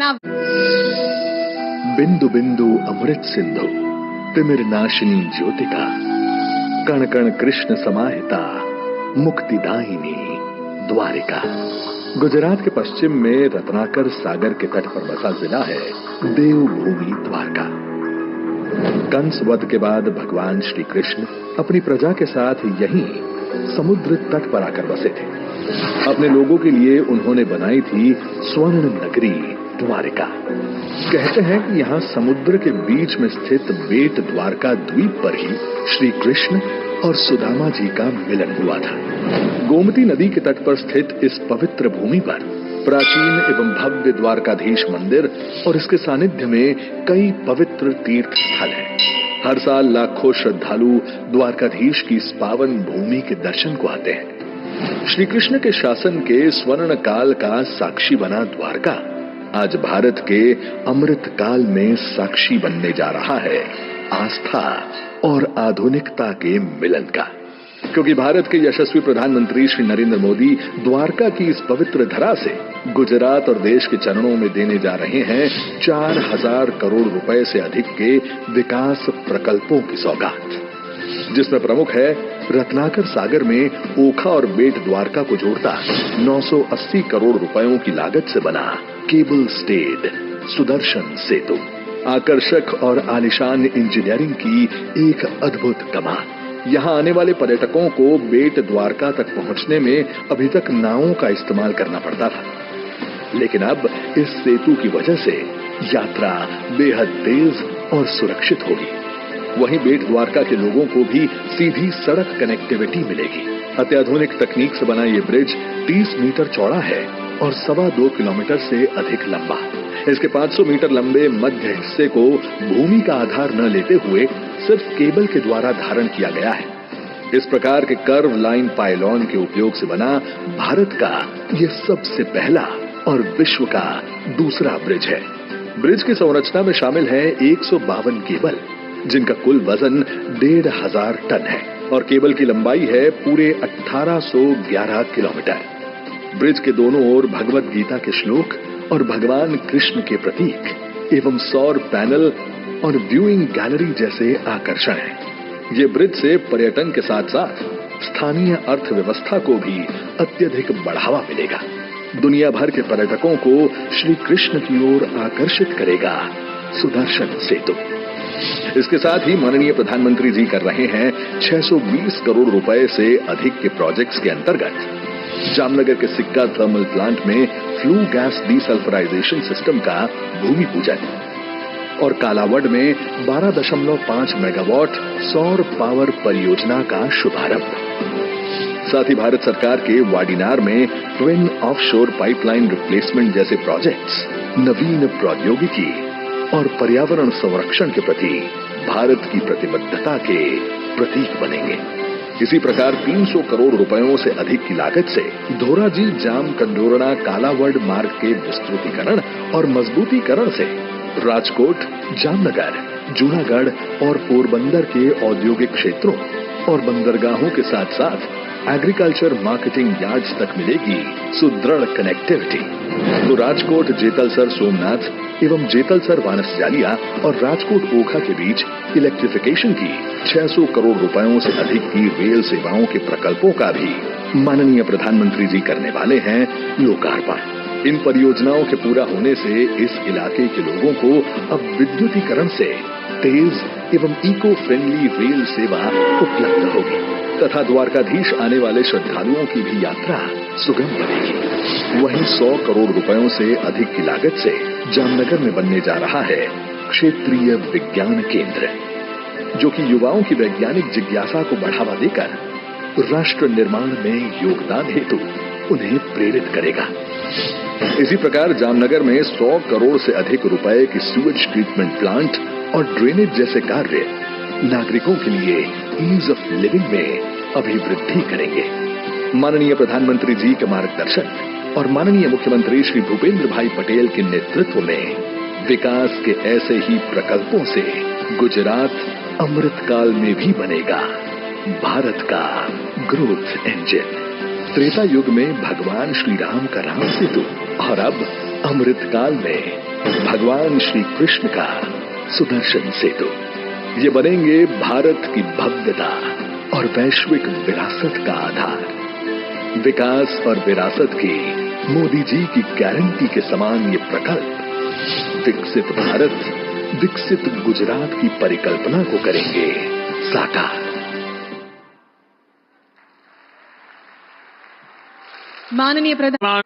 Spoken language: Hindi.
ना। बिंदु बिंदु अमृत सिंधु तिमिर नाशिनी ज्योतिका कण कण कृष्ण समाहिता मुक्तिदायिनी द्वारिका। गुजरात के पश्चिम में रत्नाकर सागर के तट पर बसा जिला है देवभूमि द्वारका। कंस वध के बाद भगवान श्री कृष्ण अपनी प्रजा के साथ यहीं समुद्र तट पर आकर बसे थे। अपने लोगों के लिए उन्होंने बनाई थी स्वर्ण नगरी द्वारिका। कहते हैं कि यहाँ समुद्र के बीच में स्थित बेट द्वारका द्वीप पर ही श्री कृष्ण और सुदामा जी का मिलन हुआ था। गोमती नदी के तट पर स्थित इस पवित्र भूमि पर प्राचीन एवं भव्य द्वारकाधीश मंदिर और इसके सानिध्य में कई पवित्र तीर्थ स्थल हैं। हर साल लाखों श्रद्धालु द्वारकाधीश की इस पावन भूमि के दर्शन को आते हैं। श्री कृष्ण के शासन के स्वर्ण काल का साक्षी बना द्वारका आज भारत के अमृत काल में साक्षी बनने जा रहा है आस्था और आधुनिकता के मिलन का। क्योंकि भारत के यशस्वी प्रधानमंत्री श्री नरेंद्र मोदी द्वारका की इस पवित्र धरा से गुजरात और देश के चरणों में देने जा रहे हैं 4000 करोड़ रुपए से अधिक के विकास प्रकल्पों की सौगात, जिसमें प्रमुख है रत्नाकर सागर में ओखा और बेट द्वारका को जोड़ता 980 करोड़ रुपयों की लागत से बना केबल स्टेड सुदर्शन सेतु। आकर्षक और आलिशान इंजीनियरिंग की एक अद्भुत कमाल। यहाँ आने वाले पर्यटकों को बेट द्वारका तक पहुंचने में अभी तक नावों का इस्तेमाल करना पड़ता था, लेकिन अब इस सेतु की वजह से यात्रा बेहद तेज और सुरक्षित होगी। वहीं बेट द्वारका के लोगों को भी सीधी सड़क कनेक्टिविटी मिलेगी। अत्याधुनिक तकनीक से बना ये ब्रिज 30 मीटर चौड़ा है और 2.25 किलोमीटर से अधिक लंबा। इसके 500 मीटर लंबे मध्य हिस्से को भूमि का आधार न लेते हुए सिर्फ केबल के द्वारा धारण किया गया है। इस प्रकार के कर्व लाइन पाइलॉन के उपयोग से बना भारत का ये सबसे पहला और विश्व का दूसरा ब्रिज है। ब्रिज की संरचना में शामिल है 152 केबल, जिनका कुल वजन 1500 टन है और केबल की लंबाई है पूरे 1811 किलोमीटर। ब्रिज के दोनों ओर भगवत गीता के श्लोक और भगवान कृष्ण के प्रतीक एवं सौर पैनल और व्यूइंग गैलरी जैसे आकर्षण हैं। ये ब्रिज से पर्यटन के साथ साथ स्थानीय अर्थव्यवस्था को भी अत्यधिक बढ़ावा मिलेगा। दुनिया भर के पर्यटकों को श्री कृष्ण की ओर आकर्षित करेगा सुदर्शन सेतु। इसके साथ ही माननीय प्रधानमंत्री जी कर रहे हैं 620 करोड़ रुपए से अधिक के प्रोजेक्ट्स के अंतर्गत जामनगर के सिक्का थर्मल प्लांट में फ्लू गैस डीसल्फराइजेशन सिस्टम का भूमि पूजन और कालावड में 12.5 मेगावाट सौर पावर परियोजना का शुभारंभ। साथ ही भारत सरकार के वाडीनार में ट्विन ऑफशोर पाइपलाइन रिप्लेसमेंट जैसे प्रोजेक्ट्स नवीन प्रौद्योगिकी और पर्यावरण संरक्षण के प्रति भारत की प्रतिबद्धता के प्रतीक बनेंगे। इसी प्रकार 300 करोड़ रुपयों से अधिक की लागत से धोराजी जाम कंडोरणा कालावड मार्ग के विस्तृतीकरण और मजबूतीकरण से राजकोट, जामनगर, जूनागढ़ और पोरबंदर के औद्योगिक क्षेत्रों और बंदरगाहों के साथ साथ एग्रीकल्चर मार्केटिंग यार्ड्स तक मिलेगी सुदृढ़ कनेक्टिविटी। तो राजकोट जेतलसर सोमनाथ एवं जेतलसर वानसजालिया और राजकोट ओखा के बीच इलेक्ट्रिफिकेशन की 600 करोड़ रुपयों से अधिक की रेल सेवाओं के प्रकल्पों का भी माननीय प्रधानमंत्री जी करने वाले हैं लोकार्पण। इन परियोजनाओं के पूरा होने से इस इलाके के लोगों को अब विद्युतीकरण से तेज एवं इको फ्रेंडली रेल सेवा उपलब्ध होगी तथा द्वारकाधीश आने वाले श्रद्धालुओं की भी यात्रा सुगम बनेगी। वहीं 100 करोड़ रुपयों से अधिक की लागत से जामनगर में बनने जा रहा है क्षेत्रीय विज्ञान केंद्र, जो कि युवाओं की वैज्ञानिक जिज्ञासा को बढ़ावा देकर राष्ट्र निर्माण में योगदान हेतु उन्हें प्रेरित करेगा। इसी प्रकार जामनगर में 100 करोड़ से अधिक रुपए की सीवेज ट्रीटमेंट प्लांट और ड्रेनेज जैसे कार्य नागरिकों के लिए ईज ऑफ लिविंग में अभिवृद्धि करेंगे। माननीय प्रधानमंत्री जी के मार्गदर्शन और माननीय मुख्यमंत्री श्री भूपेंद्र भाई पटेल के नेतृत्व में विकास के ऐसे ही प्रकल्पों से गुजरात अमृतकाल में भी बनेगा भारत का ग्रोथ इंजन। त्रेता युग में भगवान श्री राम का राम सेतु और अब अमृतकाल में भगवान श्री कृष्ण का सुदर्शन सेतु। ये बनेंगे भारत की भव्यता और वैश्विक विरासत का आधार। विकास और विरासत की मोदी जी की गारंटी के समान ये प्रकल्प विकसित भारत, विकसित गुजरात की परिकल्पना को करेंगे साकार। माननीय प्रधान